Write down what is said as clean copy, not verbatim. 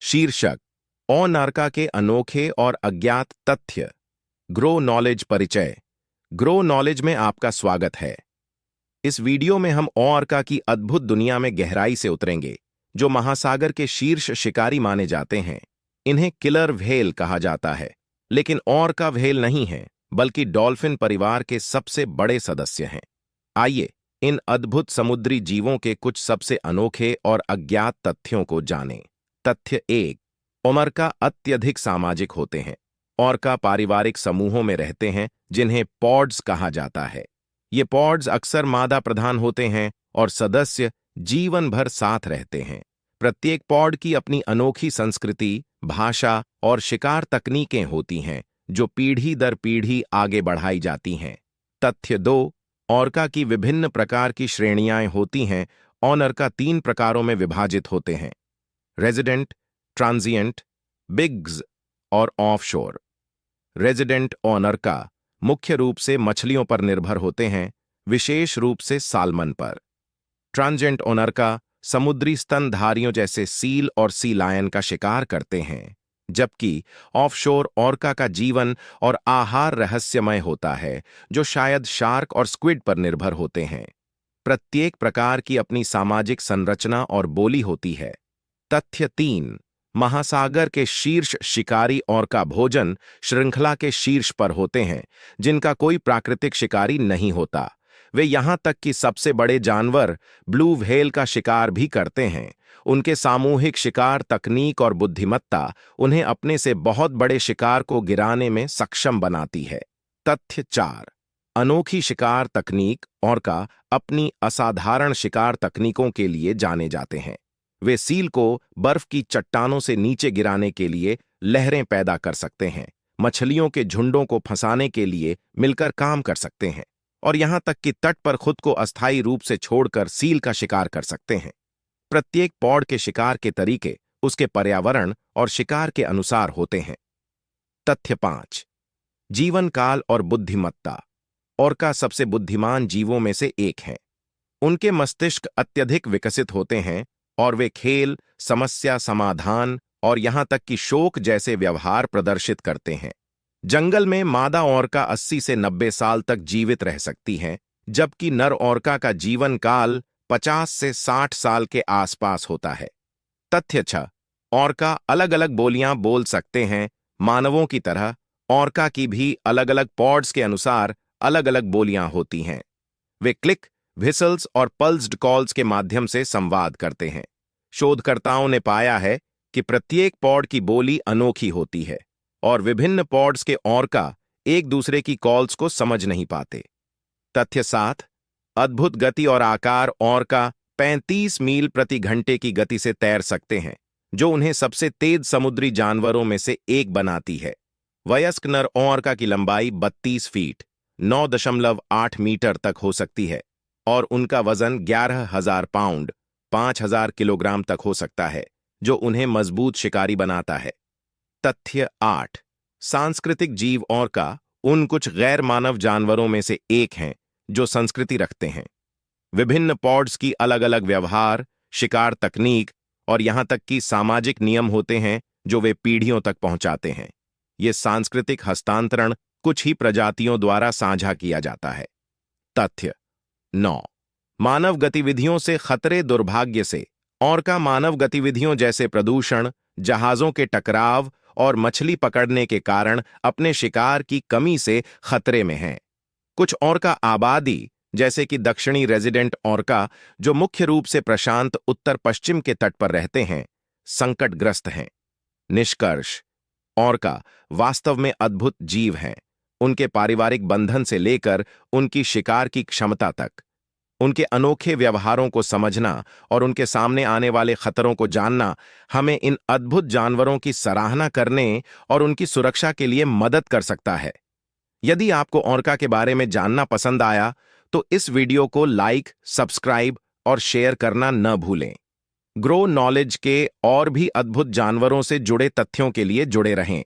शीर्षक ओर्का के अनोखे और अज्ञात तथ्य। ग्रो नॉलेज परिचय। ग्रो नॉलेज में आपका स्वागत है। इस वीडियो में हम ओर्का की अद्भुत दुनिया में गहराई से उतरेंगे, जो महासागर के शीर्ष शिकारी माने जाते हैं। इन्हें किलर व्हेल कहा जाता है, लेकिन ओर्का व्हेल नहीं है, बल्कि डॉल्फिन परिवार के सबसे बड़े सदस्य हैं। आइए इन अद्भुत समुद्री जीवों के कुछ सबसे अनोखे और अज्ञात तथ्यों को जानें। तथ्य 1। ओर्का अत्यधिक सामाजिक होते हैं। ओर्का पारिवारिक समूहों में रहते हैं, जिन्हें पॉड्स कहा जाता है। ये पॉड्स अक्सर मादा प्रधान होते हैं और सदस्य जीवन भर साथ रहते हैं। प्रत्येक पॉड की अपनी अनोखी संस्कृति, भाषा और शिकार तकनीकें होती हैं, जो पीढ़ी दर पीढ़ी आगे बढ़ाई जाती हैं। तथ्य 2। ओर्का की विभिन्न प्रकार की श्रेणियां होती हैं। ओर्का 3 प्रकारों में विभाजित होते हैं: रेजिडेंट, ट्रांजिएंट, बिग्स और ऑफशोर। रेजिडेंट ओर्का मुख्य रूप से मछलियों पर निर्भर होते हैं, विशेष रूप से साल्मन पर। ट्रांजिएंट ओर्का समुद्री स्तनधारियों जैसे सील और सी लायन का शिकार करते हैं, जबकि ऑफशोर ओर्का का जीवन और आहार रहस्यमय होता है, जो शायद शार्क और स्क्विड पर निर्भर होते हैं। प्रत्येक प्रकार की अपनी सामाजिक संरचना और बोली होती है। तथ्य 3। महासागर के शीर्ष शिकारी ओर्का भोजन श्रृंखला के शीर्ष पर होते हैं, जिनका कोई प्राकृतिक शिकारी नहीं होता। वे यहां तक कि सबसे बड़े जानवर ब्लू व्हेल का शिकार भी करते हैं। उनके सामूहिक शिकार तकनीक और बुद्धिमत्ता उन्हें अपने से बहुत बड़े शिकार को गिराने में सक्षम बनाती है। तथ्य 4। अनोखी शिकार तकनीक। ओर्का अपनी असाधारण शिकार तकनीकों के लिए जाने जाते हैं। वे सील को बर्फ की चट्टानों से नीचे गिराने के लिए लहरें पैदा कर सकते हैं, मछलियों के झुंडों को फंसाने के लिए मिलकर काम कर सकते हैं, और यहां तक कि तट पर खुद को अस्थायी रूप से छोड़कर सील का शिकार कर सकते हैं। प्रत्येक पॉड के शिकार के तरीके उसके पर्यावरण और शिकार के अनुसार होते हैं। तथ्य 5। जीवन काल और बुद्धिमत्ता। ओर्का सबसे बुद्धिमान जीवों में से एक हैं। उनके मस्तिष्क अत्यधिक विकसित होते हैं और वे खेल, समस्या समाधान और यहां तक कि शोक जैसे व्यवहार प्रदर्शित करते हैं। जंगल में मादा ओर्का 80 से 90 साल तक जीवित रह सकती हैं, जबकि नर ओर्का का जीवन काल 50 से 60 साल के आसपास होता है। तथ्य 6। ओर्का अलग अलग बोलियां बोल सकते हैं। मानवों की तरह ओर्का की भी अलग अलग पॉड्स के अनुसार अलग अलग बोलियां होती हैं। वे क्लिक, व्हिसल्स और पल्स्ड कॉल्स के माध्यम से संवाद करते हैं। शोधकर्ताओं ने पाया है कि प्रत्येक पॉड की बोली अनोखी होती है, और विभिन्न पॉड्स के ओर्का एक दूसरे की कॉल्स को समझ नहीं पाते। तथ्य 7। अद्भुत गति और आकार। ओर्का 35 मील प्रति घंटे की गति से तैर सकते हैं, जो उन्हें सबसे तेज समुद्री जानवरों में से एक बनाती है। वयस्क नर ओर्का की लंबाई 32 फीट 9.8 मीटर तक हो सकती है, और उनका वजन 11,000 पाउंड 5,000 किलोग्राम तक हो सकता है, जो उन्हें मजबूत शिकारी बनाता है। तथ्य 8। सांस्कृतिक जीव। ओर्का उन कुछ गैर मानव जानवरों में से एक हैं जो संस्कृति रखते हैं। विभिन्न पॉड्स की अलग अलग व्यवहार, शिकार तकनीक और यहां तक कि सामाजिक नियम होते हैं, जो वे पीढ़ियों तक पहुंचाते हैं। ये सांस्कृतिक हस्तांतरण कुछ ही प्रजातियों द्वारा साझा किया जाता है। तथ्य 9। मानव गतिविधियों से खतरे। दुर्भाग्य से ओर्का मानव गतिविधियों जैसे प्रदूषण, जहाजों के टकराव और मछली पकड़ने के कारण अपने शिकार की कमी से खतरे में हैं। कुछ ओर्का आबादी, जैसे कि दक्षिणी रेजिडेंट ओर्का, जो मुख्य रूप से प्रशांत उत्तर पश्चिम के तट पर रहते हैं, संकटग्रस्त हैं। निष्कर्ष: ओर्का वास्तव में अद्भुत जीव हैं। उनके पारिवारिक बंधन से लेकर उनकी शिकार की क्षमता तक, उनके अनोखे व्यवहारों को समझना और उनके सामने आने वाले खतरों को जानना हमें इन अद्भुत जानवरों की सराहना करने और उनकी सुरक्षा के लिए मदद कर सकता है। यदि आपको ओर्का के बारे में जानना पसंद आया, तो इस वीडियो को लाइक, सब्सक्राइब और शेयर करना न भूलें। ग्रो नॉलेज के और भी अद्भुत जानवरों से जुड़े तथ्यों के लिए जुड़े रहें।